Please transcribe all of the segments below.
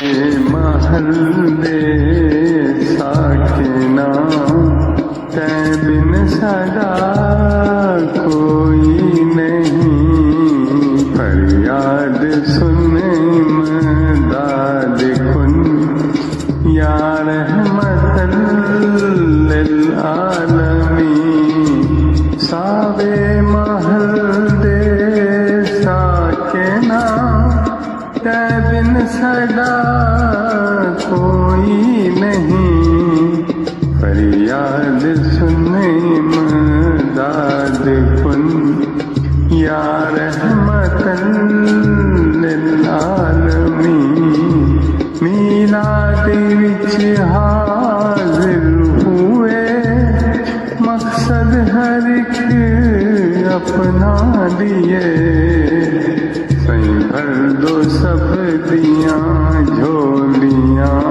محلے ساکنا تے بن صدا کوئی نہیں، فریاد سن امداد کن یا رحمت للعالمین، ساوے محل دے ساکنا تے بن صدا کوئی نہیں، فریاد سن امداد کن یا رحمت للعالمین، میلاد وچ حاضر ہوئے مقصد ہر ایک اپنا لیے، سائیں بھر دو سب دیاں جھولیاں،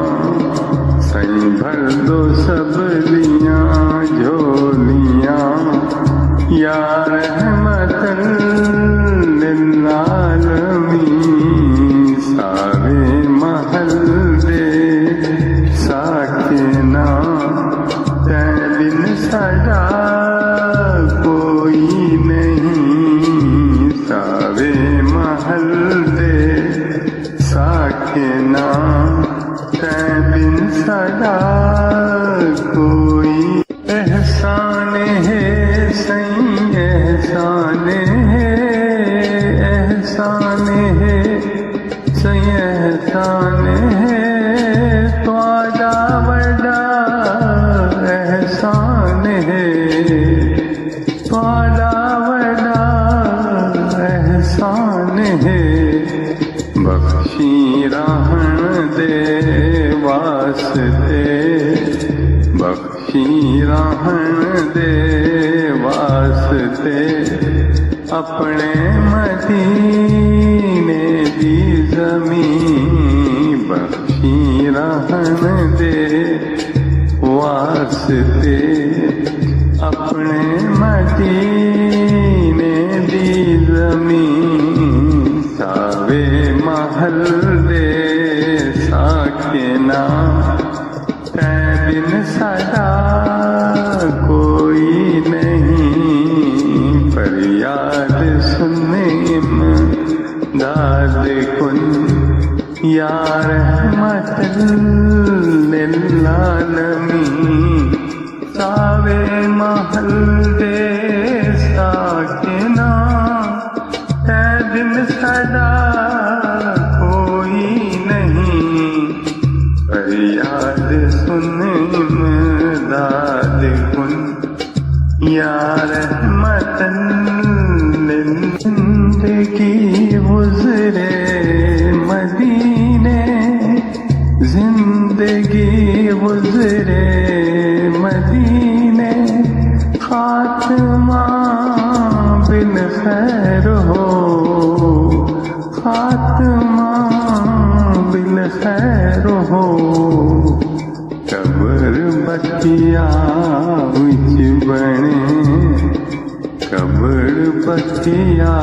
سائیں بھر دو سب دیاں جھولیاں، یا رحمت للعالمین، سارے محل دے ساکنا تے بن صدا کوئی نہیں، سارے محل دے ساکنا تے بن صدا کوئی، احسان ہے سائیں احسان ہے، احسان ہے سائیں احسان ہے، تواڈا وڈا احسان ہے، تواڈا وڈا احسان ہے، بخشی رہن دے واسطے، بخشی رہن دے واسطے، اپنے مدینے دی زمین، بخشی رہن دے واسطے، اپنے مدینے دی زمین، ساوے محل دے ساکنا تے بن صدا کوئی نہیں، فریاد سن امداد کن یا رحمت للعالمین، ساوے محل دے ساکنا تے بن صدا کوئی نہیں، فریاد سن امداد کن یا رحمت زندگی گزرے مدینے، زندگی گزرے مدینے، خاتمہ بالخیر ہو، خاتمہ بالخیر ہو، قبر بکیا وچ بنے، قبر بکیا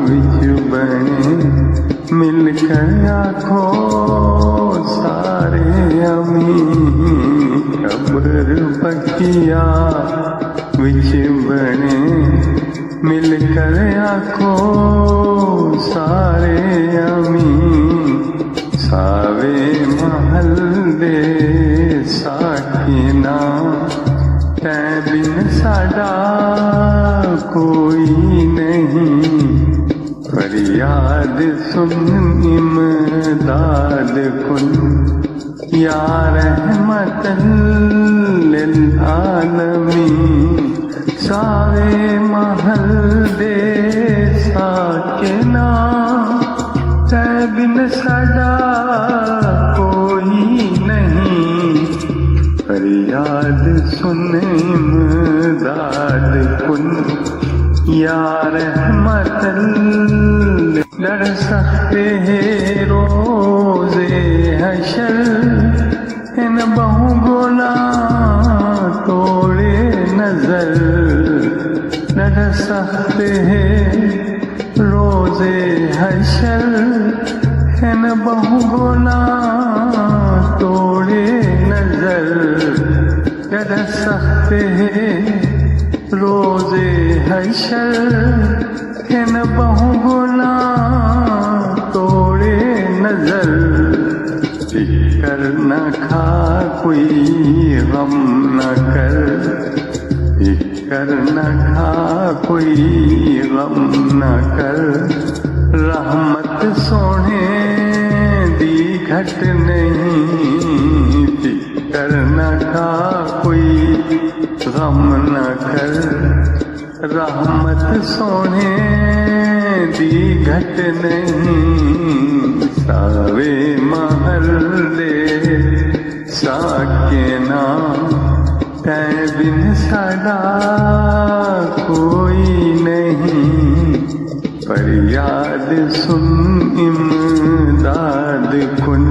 وچ بنے، مل کر آکھو سارے امین، قبر بکیا وچ بنے، مل کر آکھو سارے امین، ساوے محل دے ساکنا تے بن صدا کوئی نہیں، فریاد سن امداد کن یا رحمت للعالمین، سارے محل دے ساکنا تے بن صدا کوئی نہیں، فریاد سن امداد کن یا رحمت لڑ سکتے ہیں روزے حشر، ان بہو گولا توڑے نظر، لڑ سکتے ہیں روزے حشر، ان بہو گنا توڑے نظر کر سخت ہے روزے حشر کہ نہ بہو گنا توڑے نظر کر نہ کھا کوئی غم نہ کر کر نہ کھا کوئی غم نہ کر رحمت سونے دی گھٹ نہیں فکر نہ کھا کوئی غم نہ کر رحمت سونے دی گھٹ نہیں ساوے محل دے ساکنا تے بن ساڈا کوئی نہیں فریاد سن امداد کن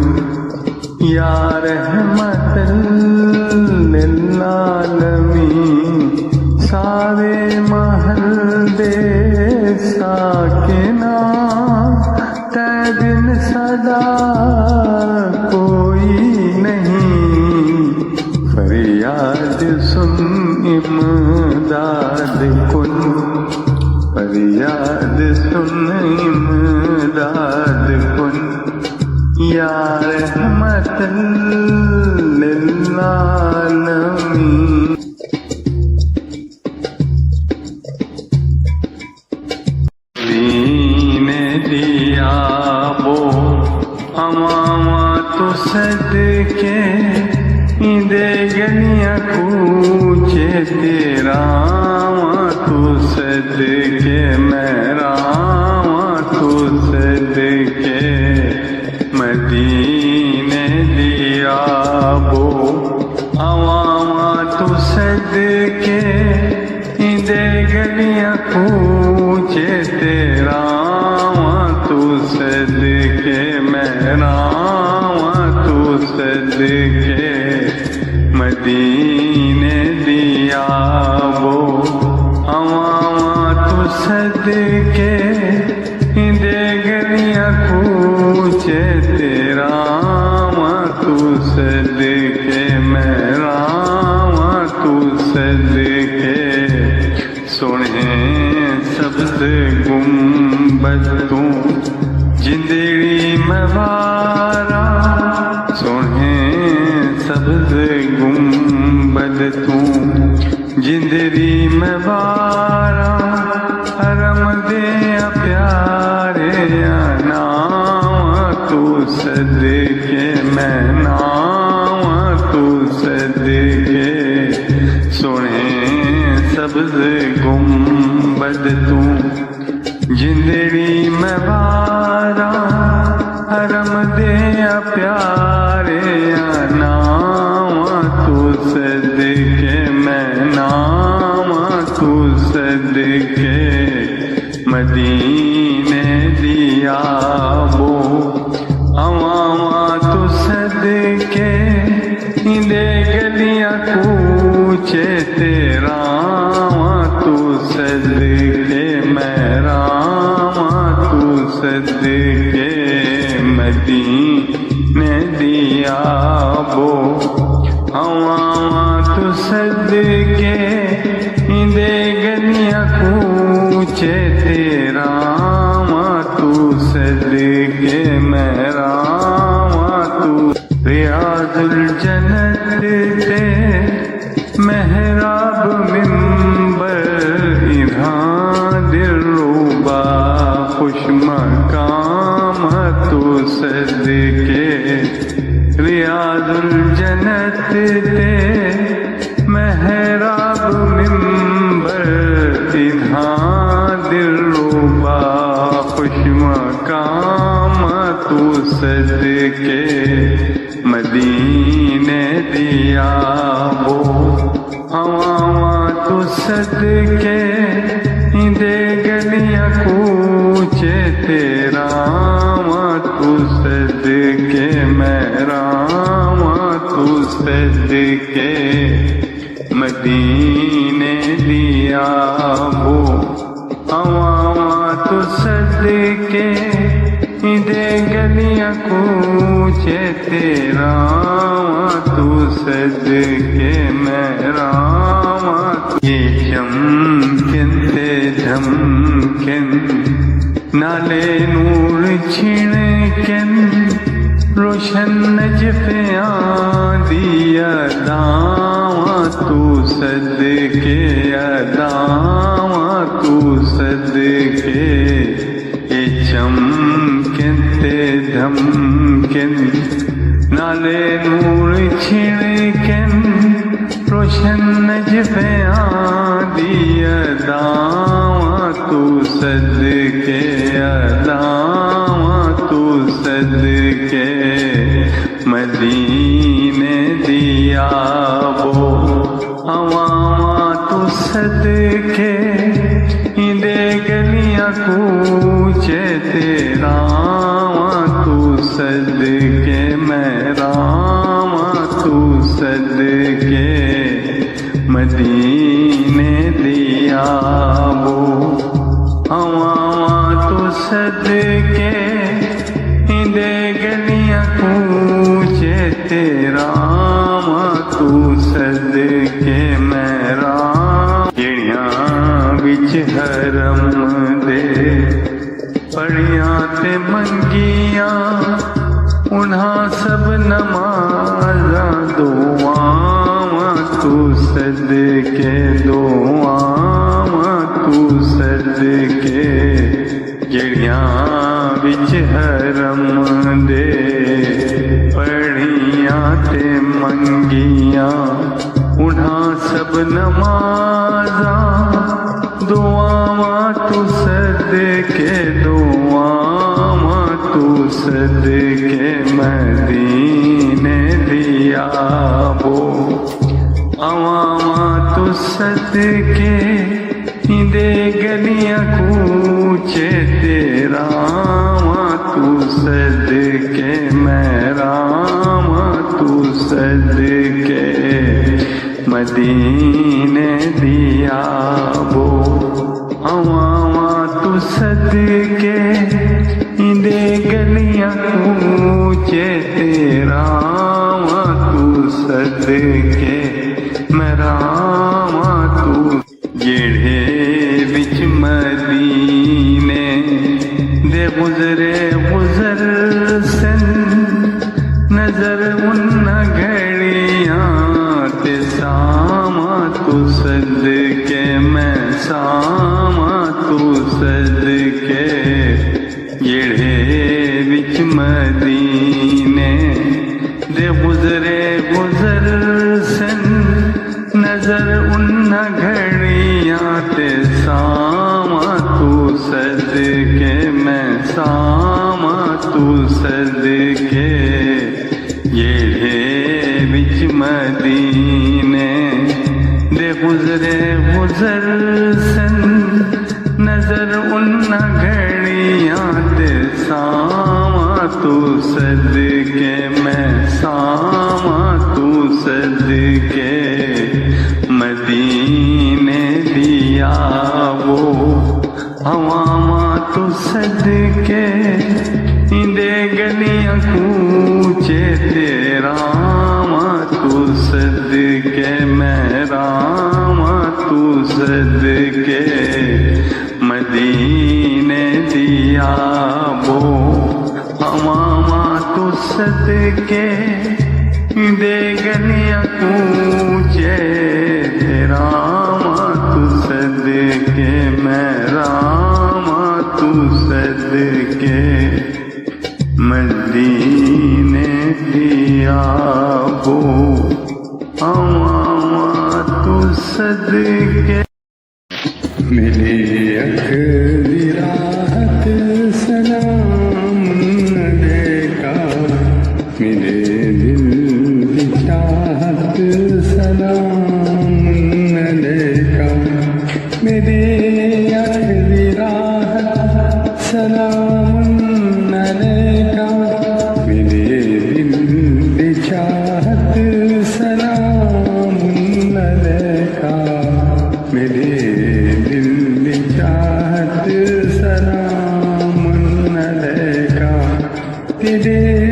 یا رحمت للعالمین سارے محل دے ساکنا تے بن ساڈا کوئی نہیں فریاد سن امداد کن فریاد سن امداد کن یا رحمت للعالمین نے دیا وہ اماما تو صدقے دے گلیاں کوچے تیرا تو صدقے میرا تو صدقے مدینے دیا وہ عواما تو صدقے دے گلیاں کوچے تیرا تو صدقے میرا تو صدقے مدینے دیا وہ عواما تو صدقے دے گلیاں کوچے تیرا تو صدقے میرا تو صدقے سونے سبز گنبد تو جندڑی موارا سونے سبز گنبد تو جندڑی موارا حرم دے پیارے نام تو صدقے میں نام تو صدقے سونے سبز گنبد تو جندڑی موارا حرم دے پیارے نام تو صدقے میں نام تو صدقے مدینے دیا وہ عواما تو صدقے دے گلیاں کوچے تیرا تو صدقے میرا تو صدقے مدینے دیا وہ عواما تو صدقے دے گلیاں کوچے تیرا تو صدقے میرا تو ریاض الجنت تے محراب منبر ادھاں دل روبا خوش مقام تو صدقے ریاض الجنت تے محراب منبر ادھاں دل روبا خوش مقام تو صدقے مدینے دیا وہ عواما تو صدقے دے گلیاں کوچے تیرا تو صدقے میرا تو صدقے مدینے دیا وہ عواما تو صدقے دے گلیاں کوچے تیرا تو صدقے میرا یہ چمکن تے دھمکن نالے نور چھڑکن روشن نجفیاں دیا داواں تو صدقے داواں تو صدقے یہ چمکن تے دھمکن نالے نور چھڑکن روشن نجفیاں دیا داواں تو صدقے داواں تو صدقے مدینے دیا بو ہواں تو صدقے اندے گلیاں کوچے تیرا تو صدقے میرا تو صدقے مدینے دیا بو ہواں تو صدقے اندے گلیاں کوچے تیرا تو صدقے میرا جڑیاں وچ حرم دے پڑیاں تے منگیاں انہاں سب نمازاں دعاواں تو صدقے دعاواں تو صدقے جڑیاں وچ حرم دے پڑھیاں تے منگیاں انہاں سب نمازاں دعاواں تو صدقے دعاواں تو صدقے مدینے دیا بو ہواں تو صدقے اندے گلیاں کوچے تیرا تو صدقے میرا تو صدقے مدینے دیا بو ہواں تو صدقے اندے گلیاں کوچے تیرا تو صدقے میرا تو جڑے وچ مدینے دے گزرے گزر سن نظر ان گھڑیاں تے ساواں تو صدقے میں ساواں تو صدقے جڑے وچ مدینے دے گزرے گزر سن نظر ان گھڑیاں تے ساواں تو صدقے میں ساواں تو صدقے جڑے وچ مدینے دے گزرے گزر سن نظر ان گھڑیاں تے ساواں تو صدقے میں ساواں تو صدقے مدینے دیا وہ ہواں تو صدقے اندے گلیاں کوچے تیرا تو صدقے میرا تو صدقے مدینے دیا وہ ہواں تو صدقے اندے گلیاں کوچے تیرا تو صدقے میرا تو صدقے مدینے دیا وہ ہواں تو صدقے میرے اکھلی راحت سلام علیکہ میرے دل کی چاہت سلام علیکہ میرے اکھلی راحت سلام علیکہ میرے دل کی چاہت سلام علیکہ میرے دل کی چاہت سلام علیکہ تیرے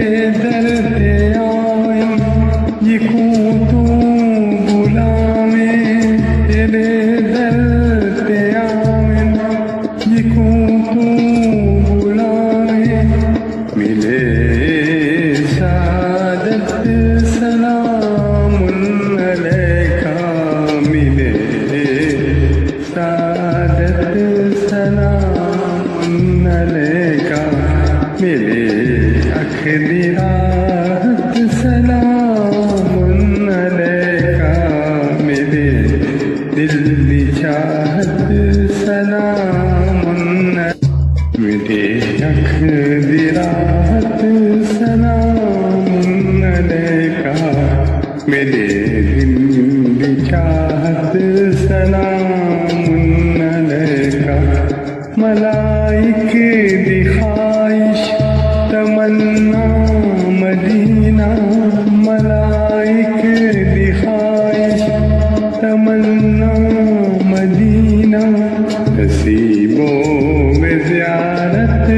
چاہت سلام علیکہ میرے دل دی چاہت سلام میرے اکھ دی راحت سلام علیکہ میرے دل دی چاہت سلام علیکہ ملائک دی خواہش تمنا مدینہ ملائک دی خواہش تمنا مدینہ نصیبوں میں زیارت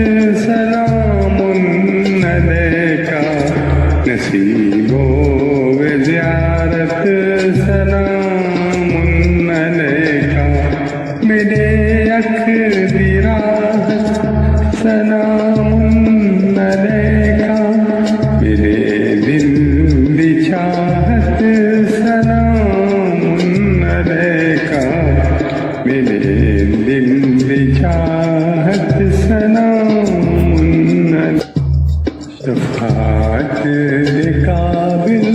سلام علیکہ نصیبوں میں زیارت سلام علیکہ میرے اکھ دی راحت سلام علیکہ میرے دل دی چاہت سلام علیکہ میرے دل دی چاہت سلام علیکہ شفاعت دے قابل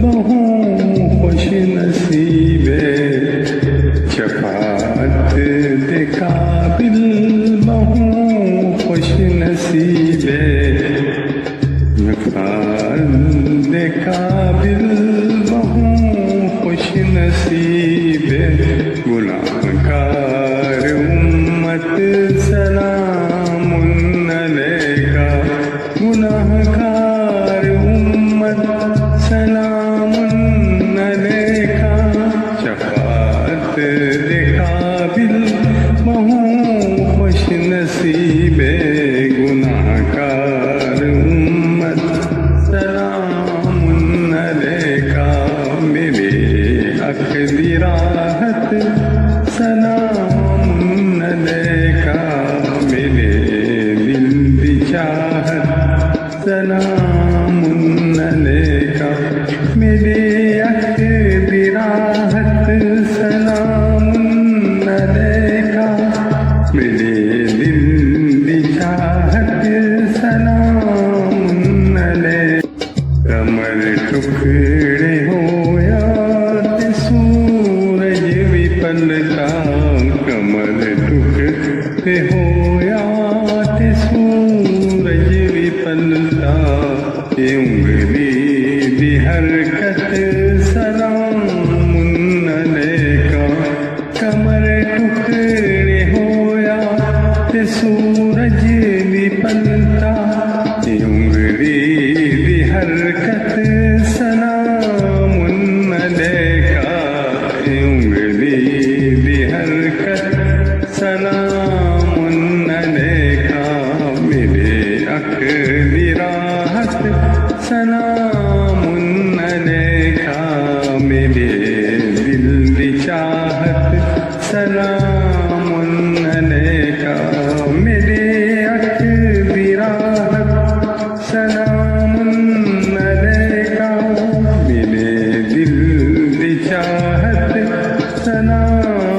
بہوں خوش نصیبے شفاعت دے قابل بہوں خوش نصیبے شفاعت دے قابل بہوں خوش نصیبے گناہگار امت سلام علیکہ گناہگار امت سلام علیکہ شفاعت دے قابل بہوں خوش نصیبے گناہگار امت سلام علیکہ میرے اکھ دی راحت سلام علیکہ میرے دل دی چاہت سلام علیکہ میرے اکھ دی راحت سلام علیکہ میرے دل دی چاہت سلام علیکہ کمر ٹکڑے ہویا تے سورج بھی پلٹا کمر ٹکڑے ہویا تے سورج بھی پلٹا یہ انگلی دی حرکت سلام علیکہ کمر ٹکڑے ہویا تے سورج بھی پلٹا یہ انگلی دی حرکت سلام علیکہ یہ انگلی دی حرکت سلام علیکہ میرے اکھ دی راحت سلام علیکہ میرے دل دی چاہت سلام علیکہ میرے اکھ دی راحت سلام علیکہ میرے دل دی چاہت سلام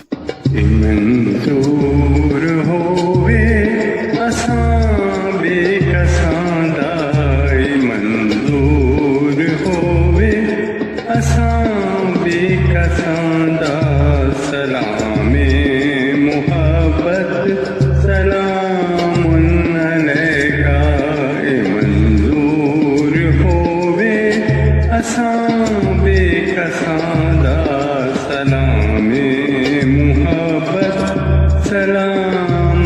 منظور ہوئے اساں بے کساں دا منظور ہوئے اساں بے کساں دا سلام محبت سلام علیکہ منظور ہوئے اساں بے کساں دا سلام محبت سلام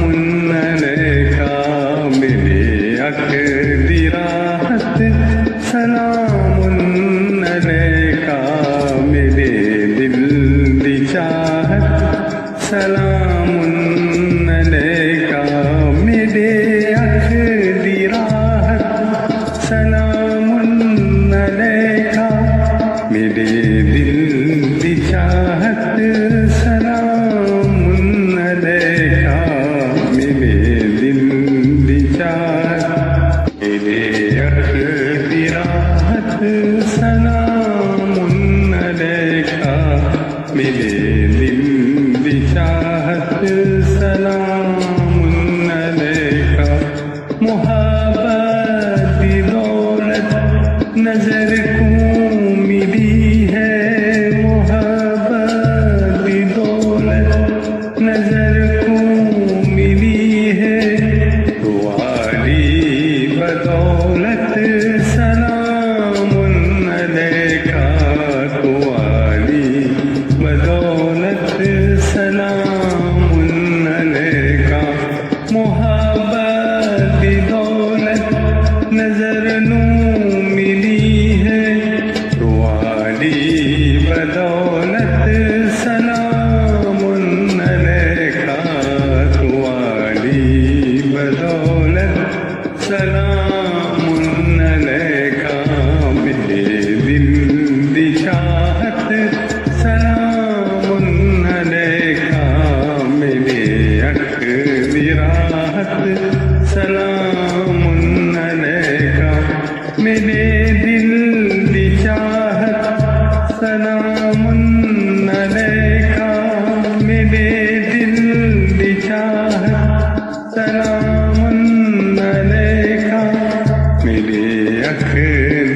علیکہ میرے اکھ دی راحت سلام علیکہ میرے دل دی چاہت سلام علیکہ میرے اکھ دی راحت سلام علیکہ میرے دل دی چاہت سلام علیکہ میرے دل دی چاہت میرے اکھ دی راحت سلام علیکہ میرے دل دی چاہت سلام علیکہ محبت دی دولت نظر کو ملی ہے محبت دولت، نظر کو ملی ہے تمہاری بدولت، سلام علیکہ تمہاری بدولت، سلام علیکہ محبت دولت، نظر نو ملی ہے تمہاری بدولت، سلام علیکہ تمہاری بدولت، سلام علیکہ میرے دل دی چاہت، سلام علیکہ میرے اک دی راحت، سلام علیکہ میرے دل دی چاہت، سلام علیکہ میرے دل دی چاہت، سلام علیکہ میرے اک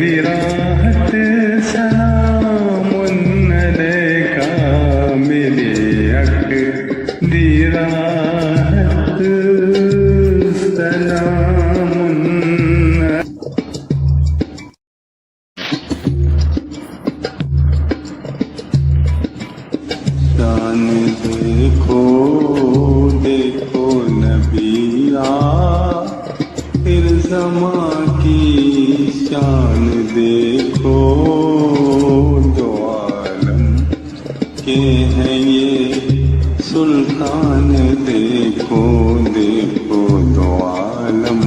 دی راحت، سلام علیکہ میرے اک دی راحت، سلام شان دیکھو دیکھو نبی آخر زمان کی شان دیکھو، دو عالم کے ہیں یہ سلطان، دیکھو دیکھو دو عالم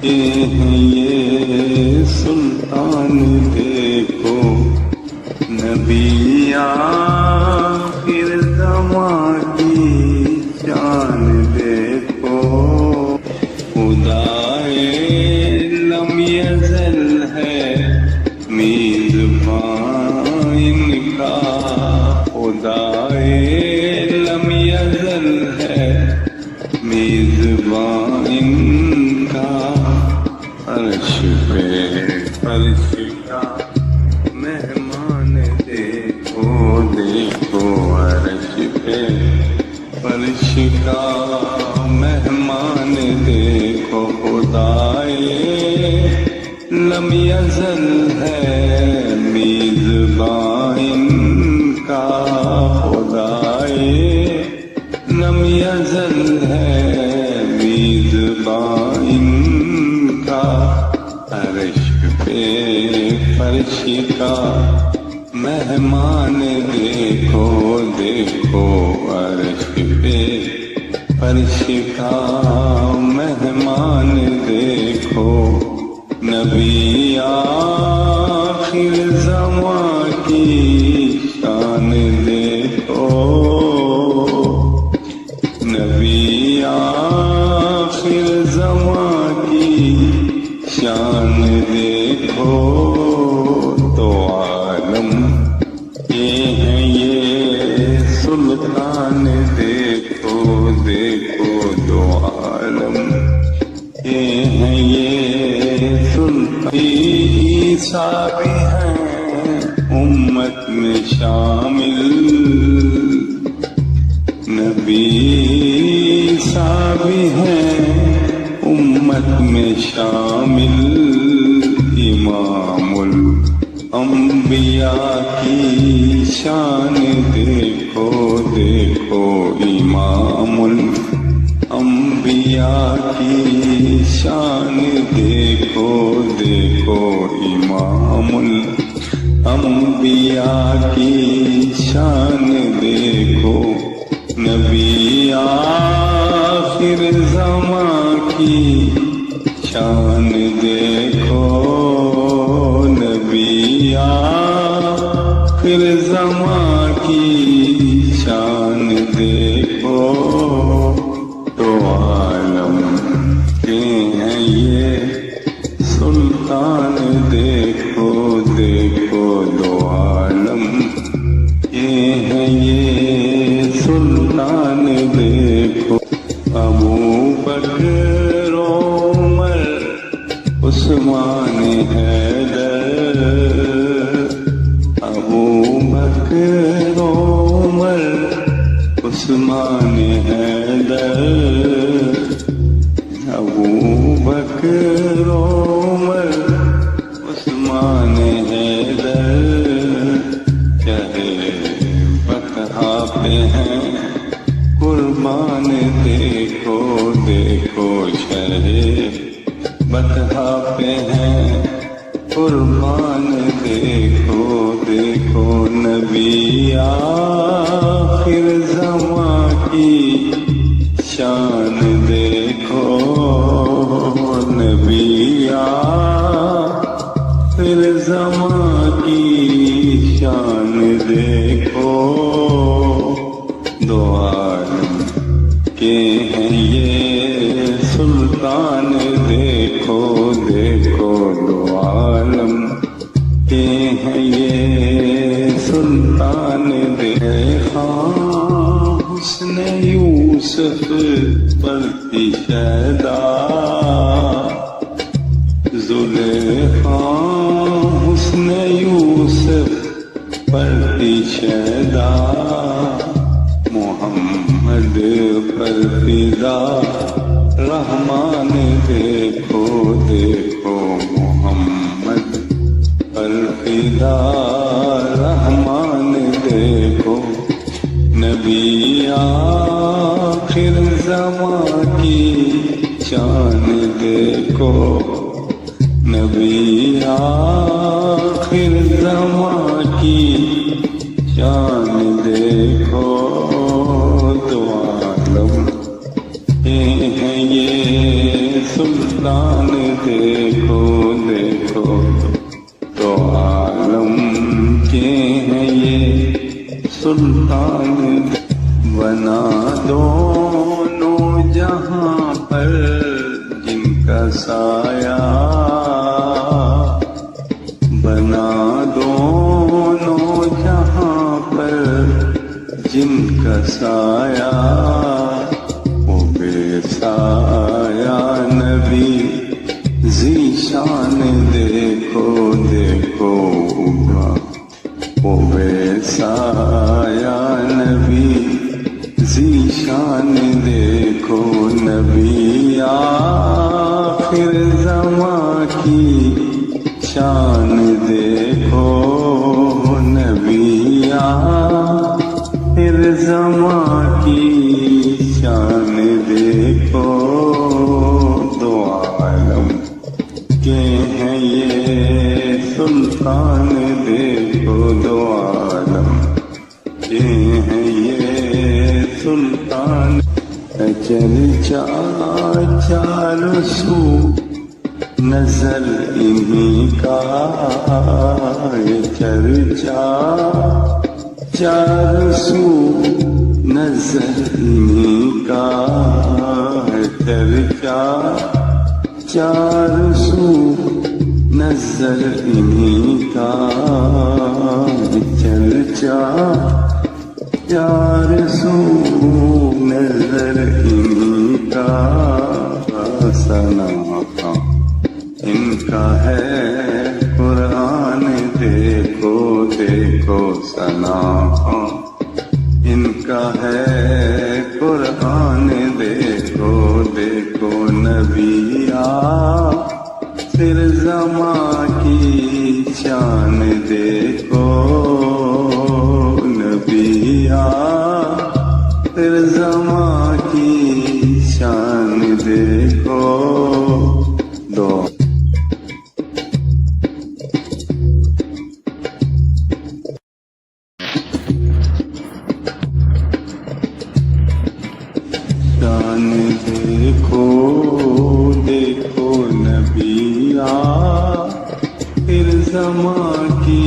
کے ہیں یہ سلطان، دیکھو نبی آخر زمان کی شان دیکھو، خدائے لم یزل ہے میزبان ان کا، خدائے لم یزل ہے میزبان ان کا، عرش پہ فرش کا مہمان دیکھو دیکھو، عرش پہ فرش کا مہمان دیکھو، خدائے لم یزل ہے میزبان ان کا، خدائے لم یزل ہے میزبان ان کا، عرش پہ فرش کا مہمان دیکھو دیکھو، عرش پہ فرش کا مہمان دیکھو، نبی آخر زمان کی شان دیکھو، نبی آخر زمان کی شان دیکھو، تو عالم یہ ہیں یہ سلطان، دیکھو دیکھو دو عالم یہ ہیں یہ سلطان، عیسیٰ بھی ہیں امت میں شامل، نبی عیسیٰ بھی ہیں امت میں شامل، امام الانبیاء کی شان دیکھو دیکھو، امام الانبیاء کی شان دیکھو دیکھو، امام الانبیاء کی شان دیکھو، نبی آخر زمان کی شان دیکھو، نبی آخر زمان کی شان دیکھو، تو عالم کے ہیں یہ سلطان، دیکھو دیکھو دو عالم کے ہیں یہ سلطان، دیکھو ابو بکر عمر عثمان حیدر رحمان دیکھو دیکھو نبی آخر زمان کی شان دیکھو نبی آخر زمان کی شان دیکھو دو عالم کے ہیں یہ سلطان دیکھو دیکھو دو عالم کے ہیں یہ سلطان دیکھا حسن یوسف پر تھی شیدا زلیخا حسن یوسف پر تھی شیدا محمد پر فدا رحمان دیکھو دیکھو محمد پر فدا رحمان دیکھو نبی آخر زمان کی شان دیکھو نبی آخر زمان کی شان دیکھو دو عالم ہیں یہ سلطان دیکھو دیکھو دو عالم کے ہیں یہ سلطان بنا دونوں جہاں پر جن کا سایہ بنا دونوں جہاں پر جن کا سایہ وہ بے سایہ نبی ذیشان دیکھو دیکھو وہ بے سایہ نبی ذیشان دیکھو نبی آخر زمان کی شان دیکھو نبی آخر زمان کی شان دیکھو دو عالم کے ہیں یہ سلطان دیکھو دو عالم کے ہیں یہ سلطان چل چاروں سو نظر انہی کا چرچا چار سو نظر انہی کا چرچا چار سو نظر انہی کا چرچا چار سو نظر انہی کا سنا ان کا ہے قرآن دیکھو دیکھو سنا ان کا ہے قرآن دیکھو دیکھو نبی آخر زمان کی شان دیکھو نبی آخر زمان کی شان دیکھو دو شان دیکھو دیکھو نبی آخر زمان کی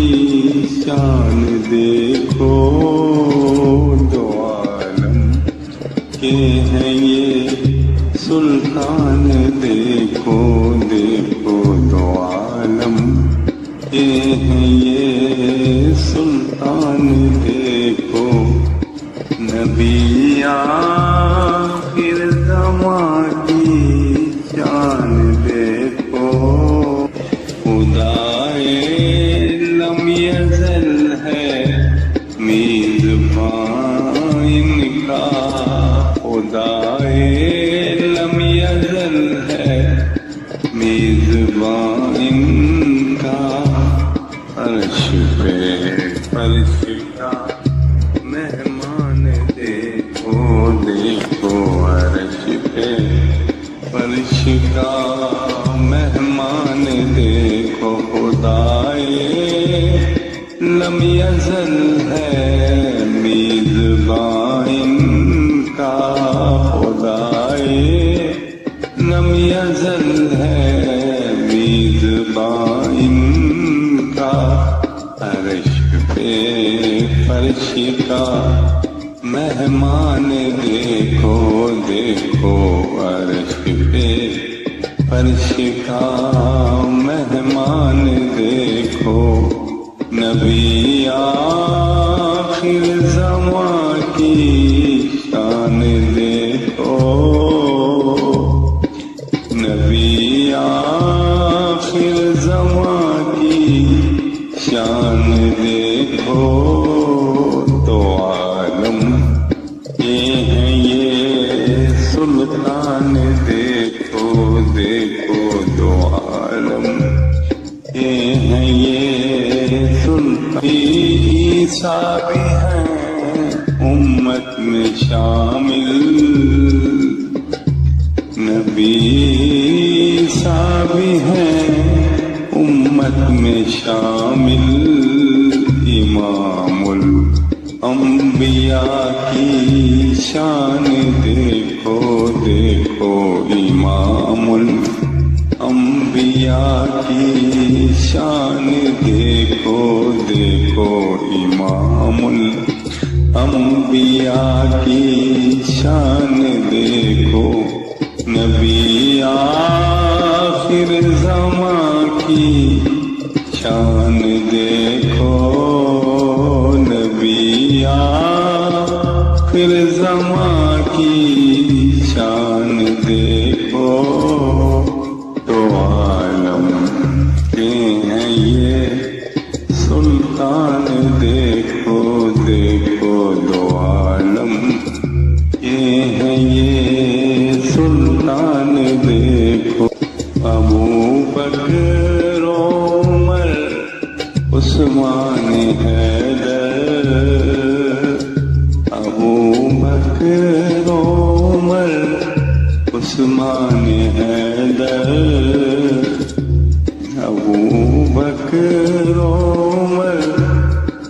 شان دیکھو دو عالم کے ہیں یہ سلطان دیکھو دیکھو دو عالم کے ہیں یہ سلطان دیکھو نبی آخر زمان کی شان دیکھو خدائے لم یزل ہے میزبان ان کا خدائے لم یزل ہے میزبان ان کا عرش پہ فرش کا مہمان دیکھو دیکھو عرش پہ فرش کا مہمان دیکھو خدائے لم یزل ہے میزبان ان کا خدائے، لم یزل ہے میزبان ان کا، عرش پہ فرش کا مہمان دیکھو دیکھو، عرش پہ فرش کا مہمان دیکھو، نبی آخر زمان کی شان دیکھو، نبی آخر زمان کی شان دیکھو، تو عالم یہ ہے یہ سلطان دیکھو دیکھو، دو عالم یہ ہے یہ سلطان، عیسیٰ بھی ہیں امت میں شامل، نبی عیسیٰ بھی ہیں امت میں شامل، امام الانبیاء کی شان دیکھو دیکھو، امام الانبیاء کی شان دیکھو دیکھو، امام الانبیاء کی شان دیکھو، نبی آخر زمان کی شان دیکھو، نبی آخر زمان کی شان دیکھو، تو عالم کے ہیں یہ سلطان دیکھو دیکھو، دو عالم کے ہیں یہ سلطان دیکھو، ابو بکر عمر عثمان حیدر، ابو بکر عمر عثمان حیدر، ابو بکر عمر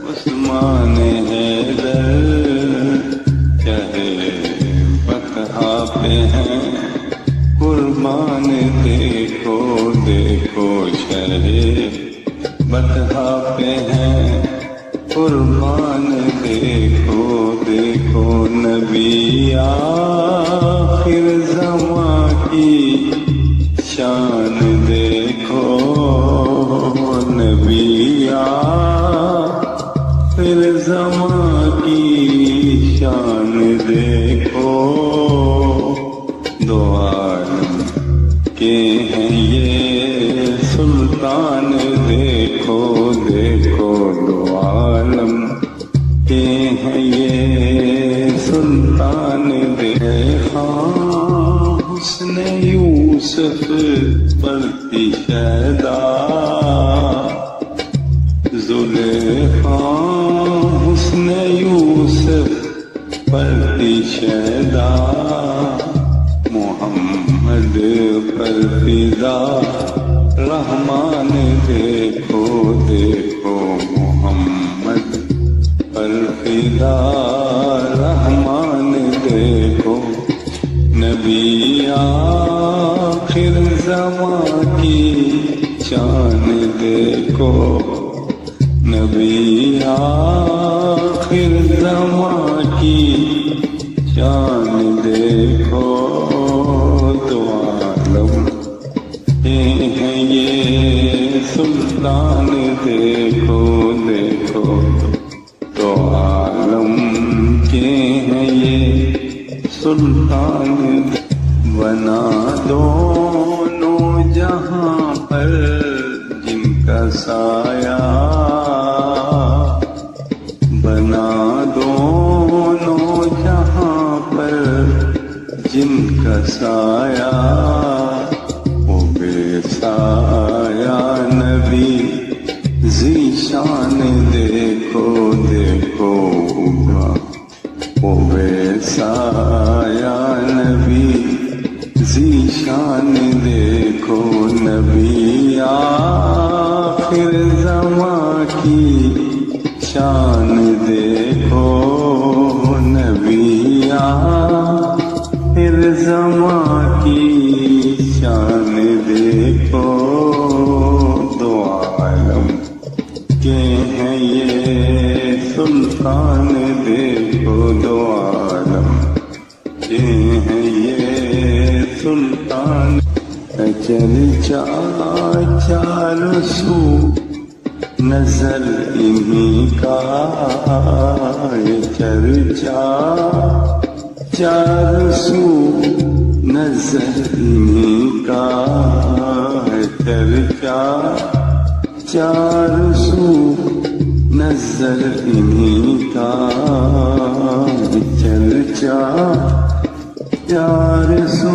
عثمان حیدر، چہے بطحا پہ ہیں قربان دیکھو دیکھو، شہے بطحا پہ ہیں قربان دیکھو دیکھو، نبی آخر زمان کی شان دیکھو، نبی آخر زمان کی شان دیکھو، دو عالم کے ہیں یہ سلطان دیکھو دیکھو، دو عالم کے ہیں یہ سلطان دیکھو، حسن یوسف پرتی شیدا، زلیخا حسن یوسف پرتی شیدا، محمد پر فدا رحمان دیکھو دیکھو، محمد پر فدا رحمان دیکھو، نبی آخر زمان کی شان دیکھو، نبی آخر زمان کی شان دیکھو، تو عالم ہیں یہ سلطان دیکھو دیکھو، تو عالم کے ہیں یہ سلطان، بنا دونوں جہاں پر جن کا سایہ، بنا دونوں جہاں پر جن کا سایہ، وہ بے سایہ نبی ذیشان دیکھو دیکھو، وہ بے سایہ نبی ذیشان دیکھو، نبی آخر زمان زماں کی شان دیکھو نبی آخر زماں کی شان دیکھو دو عالم کے ہیں یہ سلطان دیکھو دو عالم کے ہیں یہ سلطان چرچا چاروں سو نظر انہیں کا چرچا چاروں سو نظر انہیں کا چرچا چاروں سو نظر انہیں کا چرچا چار سو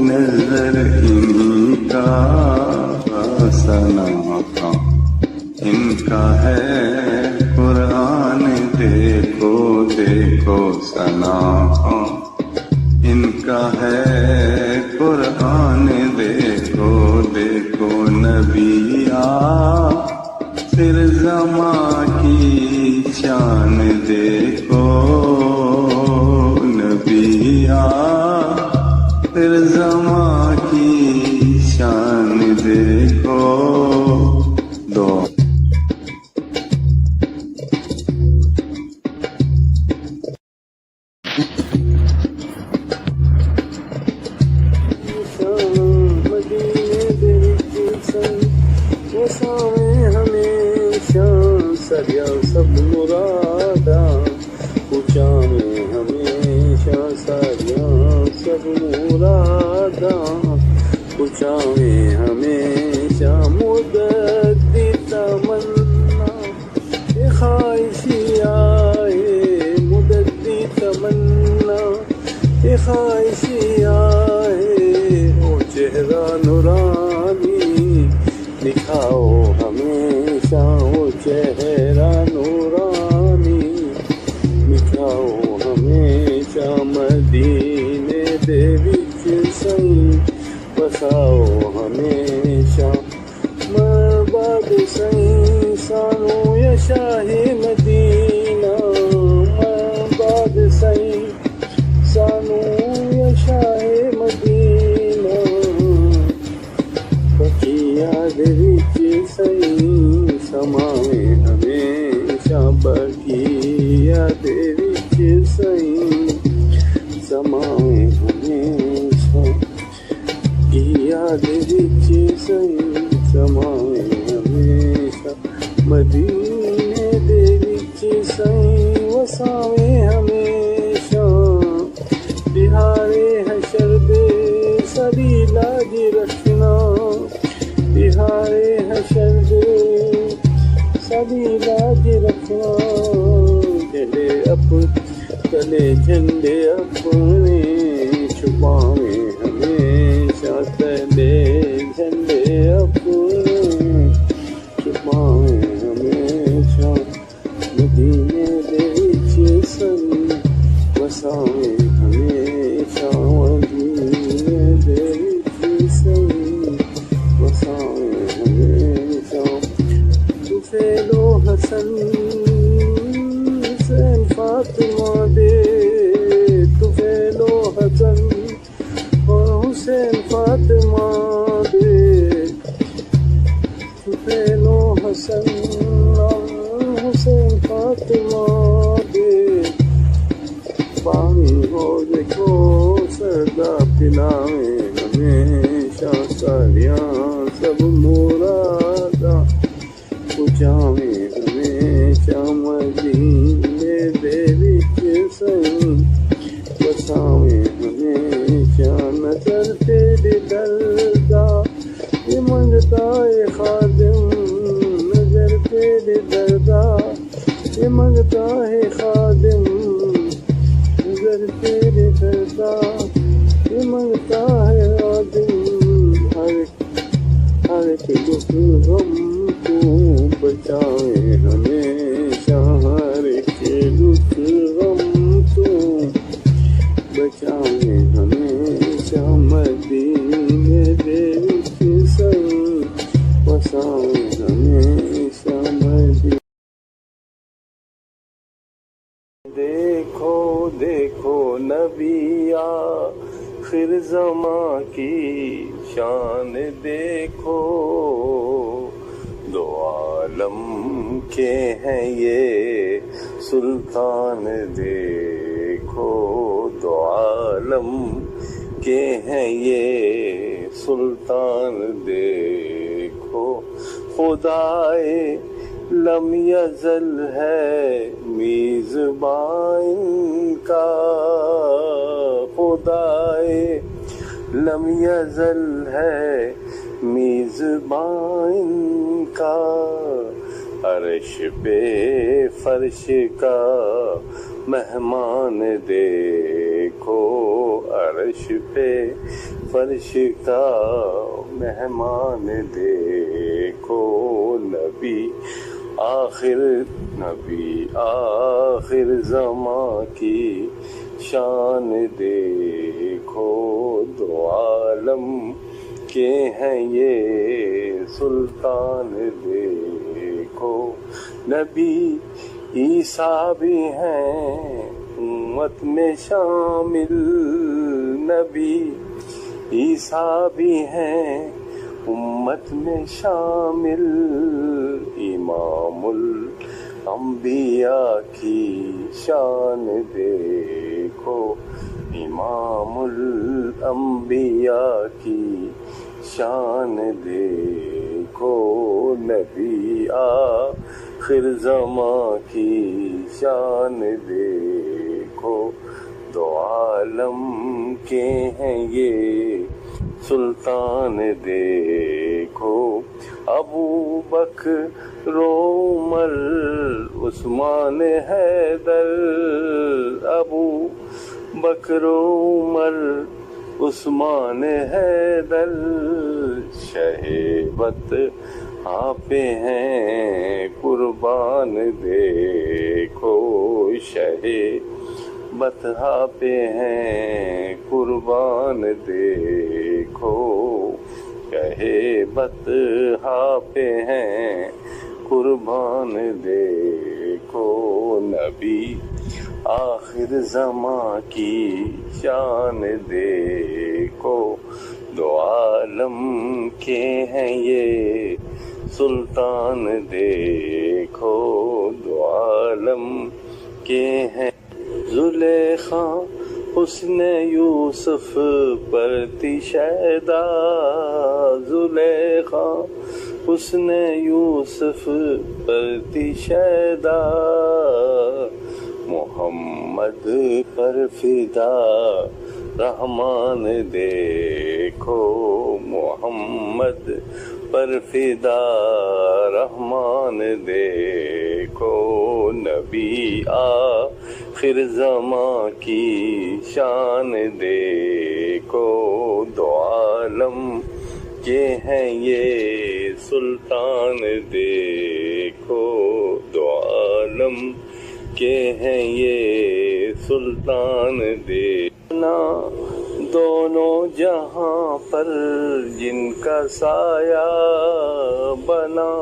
نظر انہیں کا ثنا ان کا ہے قرآن دیکھو دیکھو ثنا ان کا ہے قرآن دیکھو دیکھو نبی پھر زماں کی شان دیکھو نبی پھر زماں کی شان دیکھو دو سریا سب مرادا پوچھا میں ہمیشہ سریا سب مرادا پوچھا میں ہمیشہ مدت تمنا خواہشی آئے مدت تمنا خواہشی آئے وہ چہرہ نورانی دکھاؤ ہمیشہ وہ چہرہ نورانی دکھاؤ ہمیشہ مدینے دے وچ سائیں بساؤ ہمیشہ مباد سائیں سانو یا شاہ مدینہ مباد سائیں سانو یا شاہ مدینہ یاد وچ سائیں سماویں ہمیشہ بقی یاد وچ سائیں سماویں ہمیشہ یاد وچ سائیں سماویں ہمیشہ مدینے دے وچ سائیں وساویں ہمیشہ بہارے حشر دے سری لاج رکھنا بہارے حشر دے سبھی لاج رکھنا تلے جھنڈے اپنے چھپاویں ہمیشہ تلے جھنڈے اپنے چھپاویں ہمیشہ مدینے دے وچ سائیں وساویں ہمیشہ مدینے دے وچ سائیں وساویں ہمیشہ طفیلو حسن حسین فاطمہ دے طفیلو حسن اور حسین فاطمہ دے طفیلو حسن اور حسین فاطمہ دے پانی ہو دیکھو سردا پلاویں ہمیشہ ساریاں سب مرادا پوچھاویں ہمیشہ مدینے دے وچ سائیں بساویں ہمیشہ نظر تیری دردا یہ منگتا ہے خادم نظر تیری دردا یہ منگتا ہے خادم نظر تیری دردا یہ منگتا ہے خادم ہر ایک دکھ غم تو بچائے ہمیشہ ہر ایک دکھ غم تو بچائے ہمیشہ مدینے دے وچ سائیں وسائے ہمیشہ نبی آخر زماں کی شان دیکھو، دو عالم کے ہیں یہ سلطان دیکھو، دو عالم کے ہیں یہ سلطان دیکھو، خدائے لم یزل ہے میزباں ان کا، خدائے لم یزل ہے میزباں ان کا، عرش پہ فرش کا مہمان دیکھو، عرش پہ فرش کا مہمان دیکھو، نبی آخر زماں کی شان دیکھو، دو عالم کے ہیں یہ سلطان دیکھو، نبی عیسیٰ بھی ہیں امت میں شامل، نبی عیسیٰ بھی ہیں امت میں شامل، امام الانبیاء کی شان دیکھو، امام الانبیاء کی شان دیکھو، نبی آخر زماں کی شان دیکھو، دو عالم کے ہیں یہ سلطان دیکھو، ابو بکر عمر عثمان حیدر، ابو بکر عمر عثمان حیدر، شہیبت آپ ہیں قربان دیکھو، شہیبت آپ ہیں قربان دیکھو، شہیبت آپ ہیں قربان دیکھو، نبی آخر زماں کی شان دیکھو، دو عالم کے ہیں یہ سلطان دیکھو، دو عالم کے ہیں، زلیخا حسن یوسف پر تھی شیدا، زلیخا حسن یوسف پر تھی شیدا، محمد پر فدا رحمان دیکھو، محمد پر فدا رحمان دیکھو، نبی آخر زماں کی شان دیکھو، دو عالم کے ہیں یہ سلطان دیکھو، دو عالم کے ہیں یہ سلطان دیکھنا، دونوں جہاں پر جن کا سایہ بنا،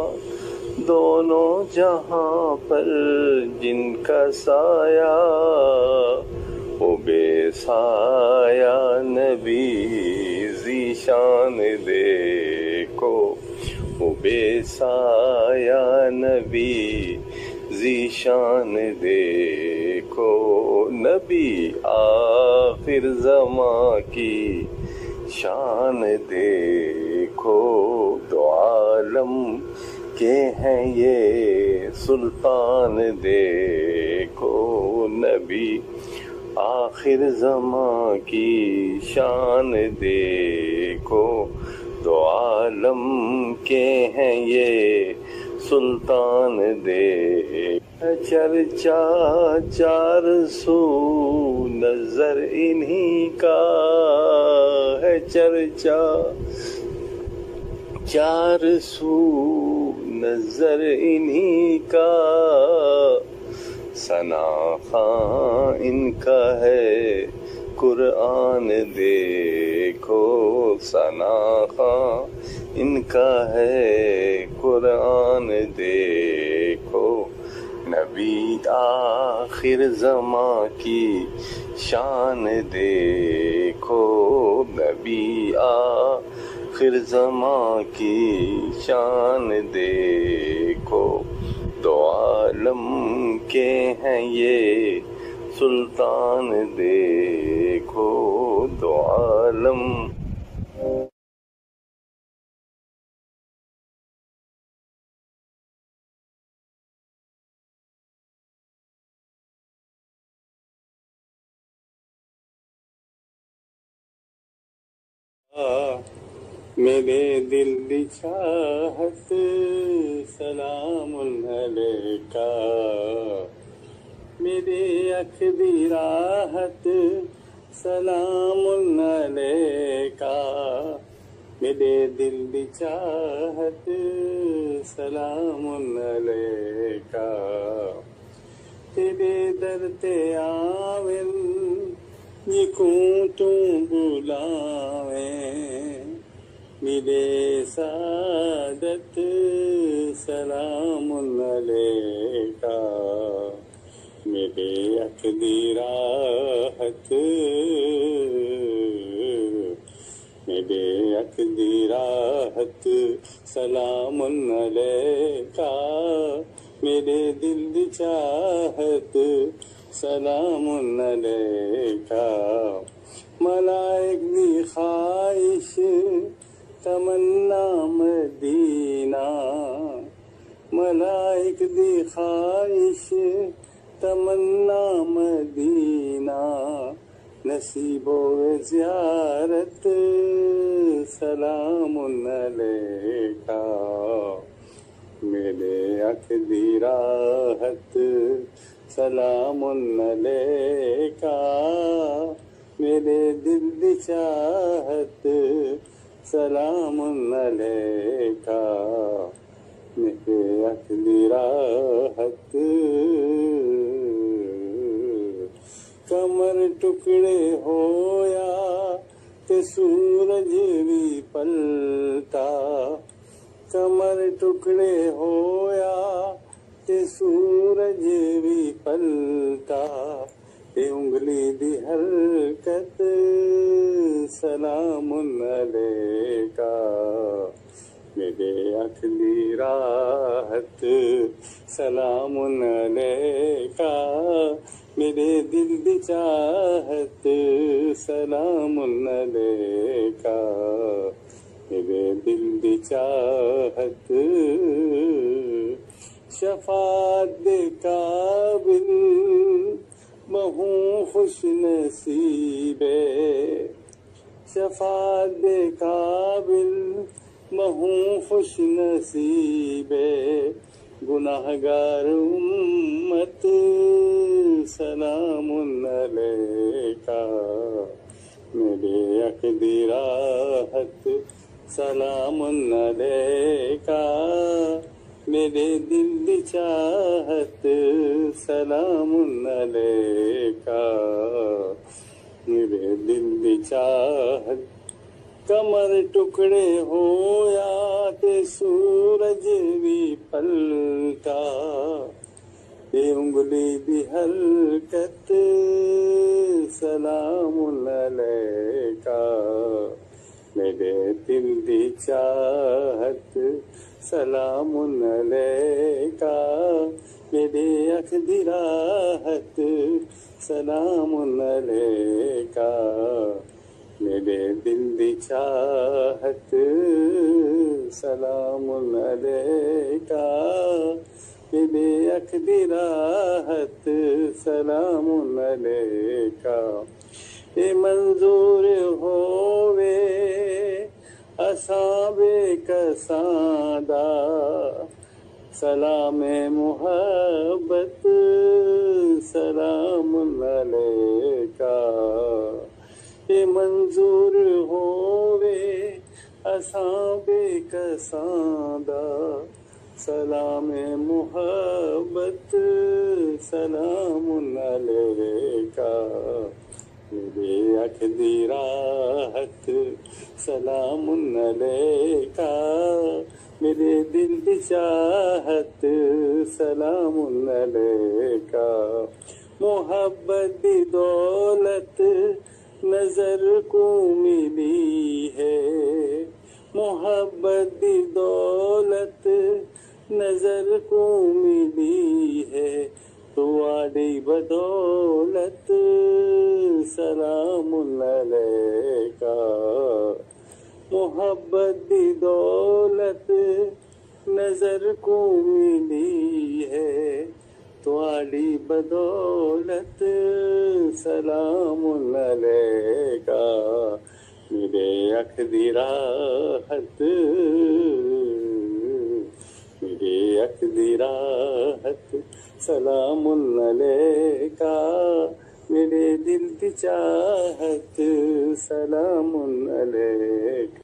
دونوں جہاں پر جن کا سایہ، وہ بے سایہ نبی ذیشان دیکھو، وہ بے سایہ نبی ذیشان دیکھو، نبی آخر زماں کی شان دیکھو، دو عالم کے ہیں یہ سلطان دیکھو، نبی آخر زماں کی شان دیکھو، دو عالم کے ہیں یہ سلطان دیکھو، چرچا چار سو نظر انہی کا ہے، چرچا چار سو نظر انہی کا، ثنا خواں ان کا ہے قرآن دیکھو، ثنا خواں ان کا ہے قرآن دیکھو، نبی نبی آخر زمان کی شان دیکھو، نبی آخر زمان کی شان دیکھو، دو عالم کے ہیں یہ سلطان دیکھو، دو عالم میرے دل دی چاہت سلام علیکہ، میرے اکھ دی راحت سلام علیکہ، میرے دل دی چاہت سلام علیکہ، تیرے در تے آویں جکوں تو بلاویں، میرے سعادت سلام علیکہ، میرے اکھ دی راحت، میرے اکھ دی راحت سلام علیکہ، میرے دل دی چاہت سلام علیکہ، ملائک دی خواہش تمنا مدینہ، ملائک دی خواہش تمنا مدینہ، نصیب و زیارت سلام علیکہ، میرے اکھ دی راحت سلام علیکہ، میرے دل دی چاہت سلام علیکہ، میرے اکھ دی راحت، کمر ٹکڑے ہویا تے سورج بھی پلٹا، کمر ٹکڑے ہویا تے سورج بھی پلٹا، اے انگلی دی حرکت سلام علیکہ، میرے اکھ دی راحت سلام علیکہ، میرے دل دی چاہت سلام علیکہ، میرے دل دی چاہت، شفاعت دے قابل بہوں خوش نصیبے، شفاعت دے قابل بہوں خوش نصیبے، گناہگار امت سلام علیکہ، میرے اکھ دی راحت سلام علیکہ، میرے دل دی چاہت سلام علیکہ، میرے دل دی چاہت، کمر ٹکڑے ہویا تے سورج بھی پلٹا، اے انگلی دی حرکت سلام علیکہ، میرے دل دی چاہت سلام علیکہ، میرے اکھ دی راحت سلام علیکہ، میرے دل دی چاہت سلام علیکہ، میرے اکھ دی راحت سلام علیکہ، اے منظور ہووے اصحاب کساں دا سلام محبت سلام علیکہ، اے منظور ہووے اصحاب کساں دا سلام محبت سلام علیکہ، میرے اکھ دی راحت سلام علیکہ، میرے دل دی چاہت سلام علیکہ محبت دی دولت نظر کو ملی ہے محبت دی دولت نظر کو ملی ہے تمہاری بدولت سلام علیکہ محبت دی دولت نظر کو ملی ہے تمہاری بدولت سلام علیکہ میرے اکھ دی راحت میرے اکھ دی راحت سلام علیکہ میرے دل کی چاہت سلام علیکہ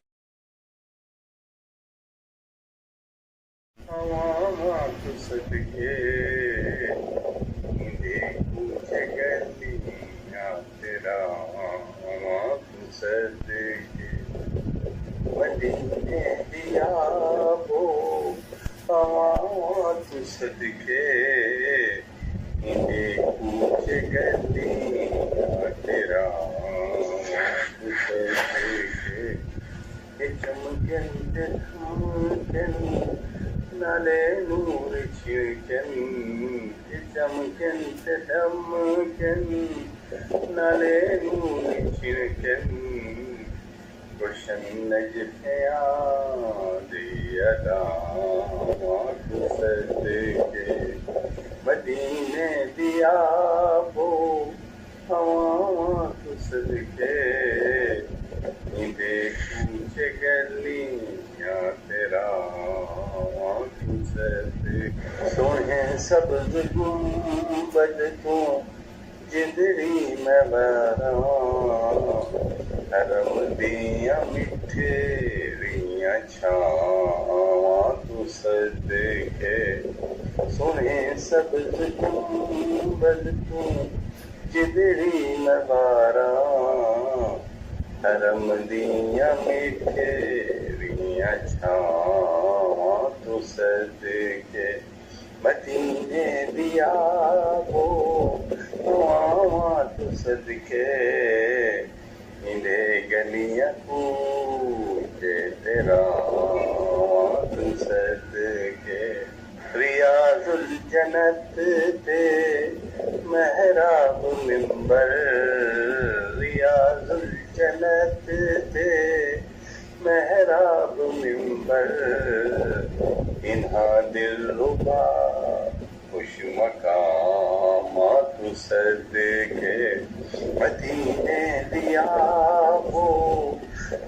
تو صدقے مجھے کچھ گلیاں تیرا تو صدقے مدینے دیا وہ تو صدقے مجھے کچھ گلیاں تیرا تو صدقے چمکن چمکن نالے نور چھڑکن چمکن چمکن نالے نور چھڑکن روشن نجفیاں دی ادا تو صدقے مدینے دیا وہ ہوا تو صدقے میرے کچھ گلیاں تیرا سونے سبز گنبد تو جدری میں باراں حرم دیاں مٹھیریاں چھاواں تو صدقے سونے سبز گنبد تو جدری میں باراں حرم دیاں مٹھیریاں چھاواں تو صدقے مدینے دیا وہ تو صدقے میرے گلیاں کوچے تیرا تو صدقے ریاض الجنت تے محراب منبر ریاض الجنت تے محراب منبر انہاں دل ربا خوش مقامات صدقے مدینے دیا وہ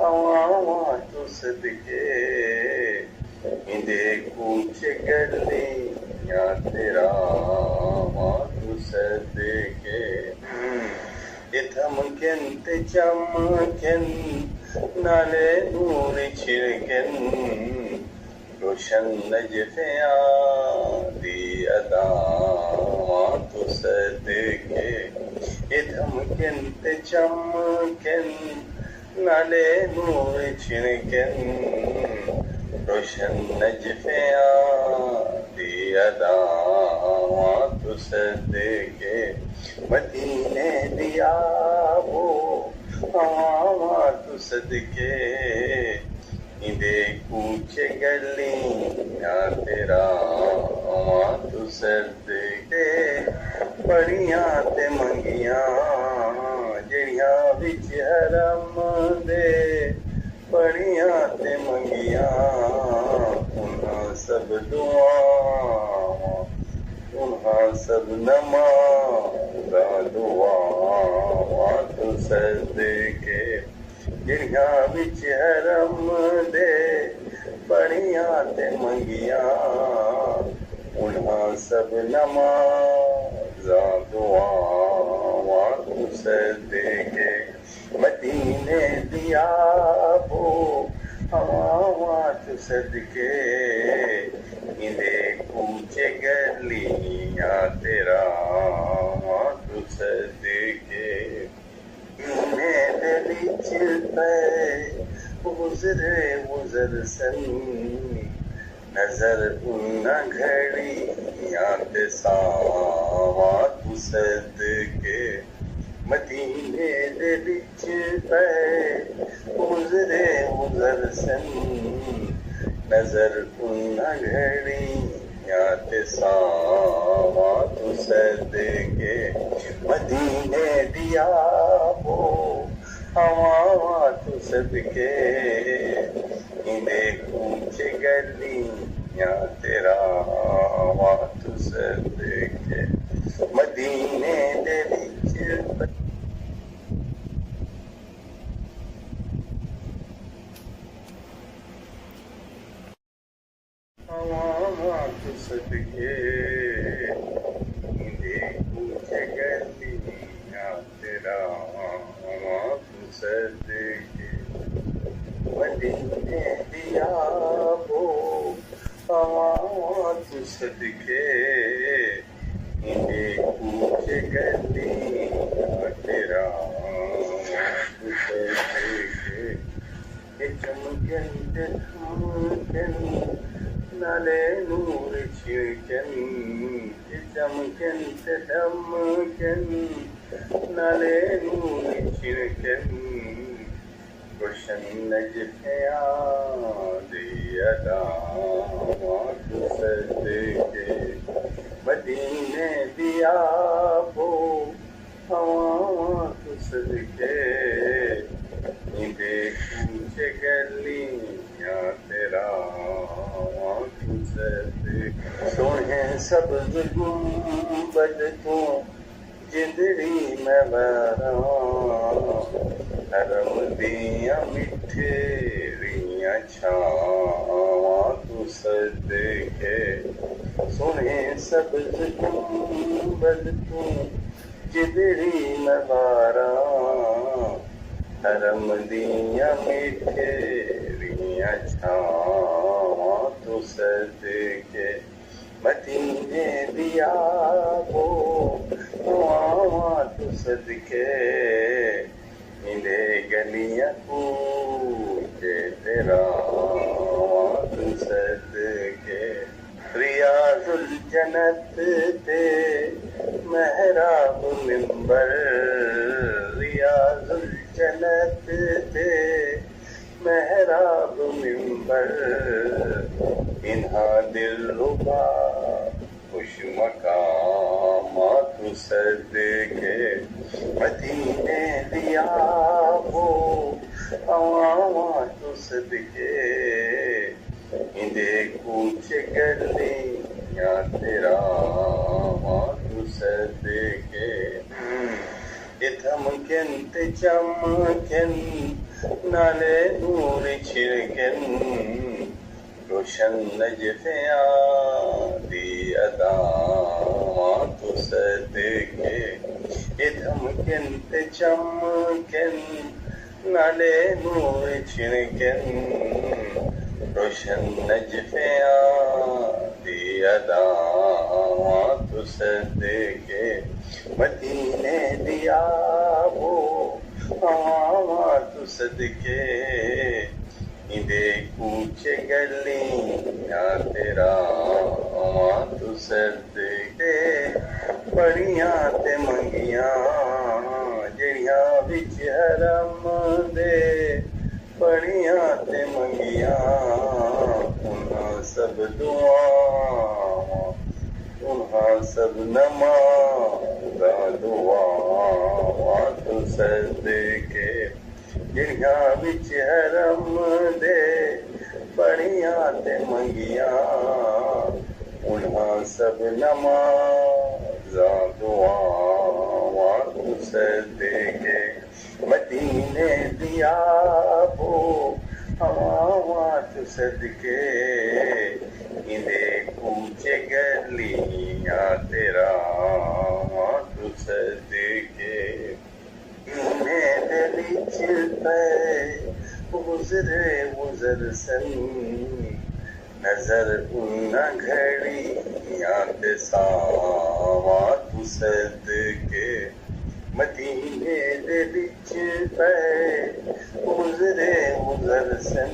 عوامات صدقے اندے کوچ گلیاں تیرا مات صدقے اتھمکن تے چمکن نالے نور چھڑکن روشن نجفیاں دی ادا تو صدقے ادھمکن تے چمکن نالے نور چھڑکن روشن نجفیاں دی ادا تو صدقے مدینے دیا وہ تو صدقے اندے کوچ گلیاں تیرا تو صدقے پڑیاں تے منگیاں جڑیاں وچ حرم دے پڑیاں تے منگیاں انہاں سب دعاواں انہاں سب نمازاں دعاواں تو صدقے جڑیاں وچ حرم دے پڑیاں تے منگیاں انہاں سب نمازاں دعاواں تو صدقے مدینے دیا وہ ہواواں تو صدقے اندے کوچ گلیاں تیرا تو صدقے میرے وچ پے گزرے گزر سن نظر ان گھڑی ਗਲੀਆਂ ਤੇ ਸਾਵਾਂ ਤੂੰ ਸਦਕੇ ਮਦੀਨੇ ਦੇ ਵਿੱਚ ਪਏ ਗੁਜ਼ਰੇ ਗੁਜ਼ਰ ਸਨ ਨਜ਼ਰ ਉਹਨਾਂ ਘੜੀਆਂ ਤੇ ਸਾਵਾਂ ਤੂੰ ਸਦਕੇ ਮਦੀਨੇ ਦੀਆਂ ਉਹ ਹਵਾਵਾਂ ਤੂੰ ਸਦਕੇ ਇੰਨੇ ਕੂਚ ਗਲੀਆਂ ਤੇਰਾ ਹਵਾ ਤੂੰ ਸਦਕੇ ਮਦੀਨੇ ਦੇ ਵਿੱਚ ਹਵਾਵਾਂ ਤੂੰ ਸਦਕੇ ਇੰਨੇ ਕੂਚ ਗਲੀਆਂ ਤੇਰਾ ਹਵਾ ਤੂੰ ਸਦਕੇ ਮਦੀਨੇ ਦੀਆਂ ਉਹ ਹਵਾਵਾਂ ਤੂੰ ਸਦਕੇ ਇੰਨੇ ਕੂਚ ਗਲੀਆਂ ਤੇਰਾ ਤੂੰ ਸਦਕੇ ਇਹ ਚਮਕਨ ਤੇ ਚਮਕਨ ਨਾਲੇ ਨੂਰ ਛਿੜਕਨ ਇਹ ਚਮਕਨ ਤੇ ਦਮਕਨ ਨਾਲੇ ਨੂਰ ਛਿੜਕਨ روشن نجفیاں دی اداواں تو صدقے مدینے دی آبو ہواواں تو صدقے اندے کوچ گلیاں تیرا ہواں تو صدقے سونے سبز گنبد تو جدڑی میں باراں حرم دیاں مٹھیریاں چھاواں تو صدقے سونے سبز گنبد تو جدڑی میں باراں حرم دیاں مٹھیریاں چھاواں تو صدقے مدینے دیا وہ ہواواں تو صدقے ملے گلیاں کوچے تیرا تو صدقے ریاض الجنت تے محراب منبر ریاض الجنت تے محراب منبر انہاں دل ربا خوش مقامات تو صدقے مدینے دیا وہ ہواواں تو صدقے اندے کوچ گلیاں تیرا تو صدقے یہ دھمکن تے چمکن نالے نور چھڑکن روشن نجفیاں دی اداواں تو صدقے یہ دھمکن تے چمکن نالے نور چھڑکن روشن نجفیاں دی اداواں تو صدقے مدینے دیا وہ ہواواں تو صدقے اندے کوچ گلیاں تیرا ہواں تو صدقے بڑیاں تے منگیاں جڑیاں وچ حرم دے بڑیاں تے منگیاں انہاں سب دعاواں انہاں سب نمازاں دعاواں تو صدقے جڑیاں وچ حرم دے بڑیاں تے منگیاں انہاں سب نمازاں دعاواں تو صدقے مدینے دیا وہ ہواواں تو صدقے اندے کوچ گلیاں تیرا تو صدقے میرے وچ پے گزرے گزر سن نظر انہاں گھڑیاں تے ساواں تو صدقے مدینے دے وچ پے گزرے گزر سن